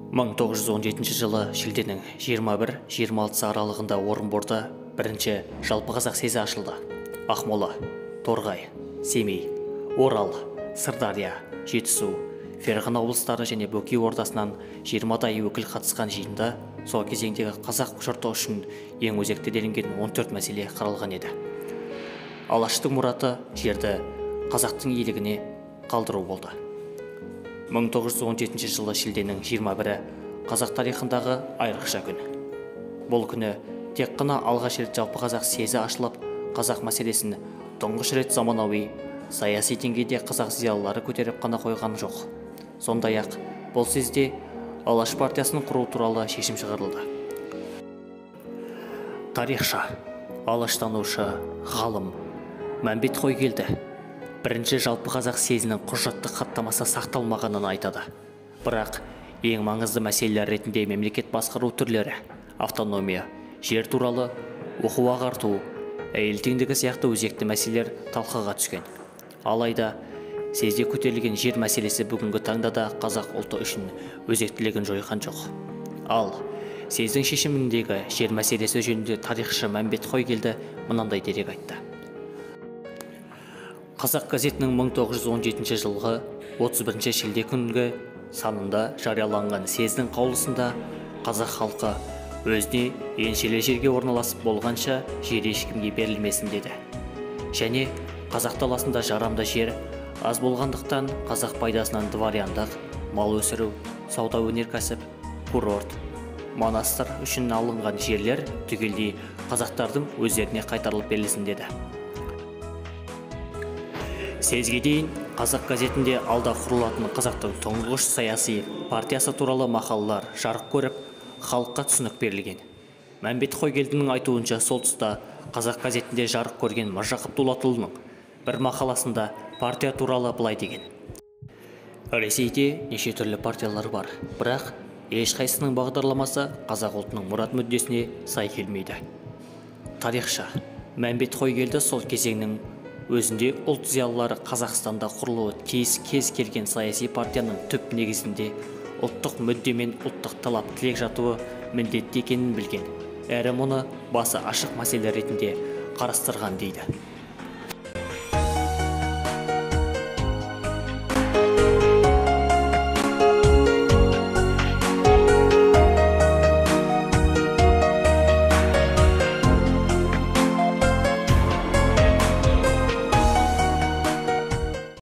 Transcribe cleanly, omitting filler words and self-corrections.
1917 жылы шілденің 21-26 аралығында Орынборда бірінші жалпы қазақ съезі ашылды. Ақмола, Торғай, Семей, Орал, Сырдария, Жетісу, Ферғана облыстары және Бөкей ордасынан 20-дай өкіл қатысқан жиында сол кезеңдегі қазақ жұрты үшін ең өзекті делінген 14 мәселе қаралған еді. Алаштың мұраты жерді қазақтың иелігіне қалдыру болды. 1917 жылы шілденің 21-і қазақ тарихындағы айрықша күн. Бұл күні тек қана алғаш рет жалпы қазақ съезі ашылып, қазақ мәселесін тұңғыш рет заманауи саяси деңгейде қазақ зиялылары көтеріп қана қойған жоқ. Сондай-ақ бұл съезде Алаш партиясын құру туралы шешім шығарылды. Тарихшы, алаштанушы, ғалым Мәмбет Қойгелді бірінші жалпы қазақ съезінің құжаттық хаттамасы сақталмағанын айтады. Бірақ ең маңызды мәселелер ретінде мемлекет басқару түрлері, автономия, жер туралы, оқу-ағарту, әйел теңдігі сияқты өзекті мәселелер талқыға түскен. Алайда съезде көтерілген жер мәселесі бүгінгі таңда да қазақ ұлты үшін өзектілігін жойған жоқ. Ал съездің шешіміндегі жер мәселесі жөнінде тарихшы Мәмбет Қойгелді мынандай дерек айтты. Қазақ газетінің 1917 жылғы 31 шілде күнгі санында жарияланған съездің қаулысында қазақ халқы өзіне еншілі жерге орналасып болғанша жер ешкімге берілмесін деді. Және қазақ даласында жарамды жер аз болғандықтан қазақ пайдасынан дворяндық, мал өсіру, сауда өнеркәсіп, курорт, монастыр үшін алынған жерлер түгелдей қазақтардың өздеріне қайтарылып берілсін деді. Съезге дейін қазақ газетінде алда құрылатын қазақтың тұңғыш саяси партиясы туралы мақалалар жарық көріп, халыққа түсінік берілген. Мәмбет Қойгелдінің айтуынша сол тұста қазақ газетінде жарық көрген Мыржақып Дулатұлының бір мақаласында партия туралы былай деген: Ресейде неше түрлі партиялар бар, бірақ ешқайсының бағдарламасы қазақ ұлтының мұрат мүддесіне сай келмейді. Тарихшы Мәмбет Қойгелді сол кезеңнің өзінде ұлт зиялылары Қазақстанда құрылуы тиіс кез келген саяси партияның түп негізінде ұлттық мүдде мен ұлттық талап тілек жатуы міндетті екенін білген, әрі мұны басы ашық мәселе ретінде қарастырған дейді.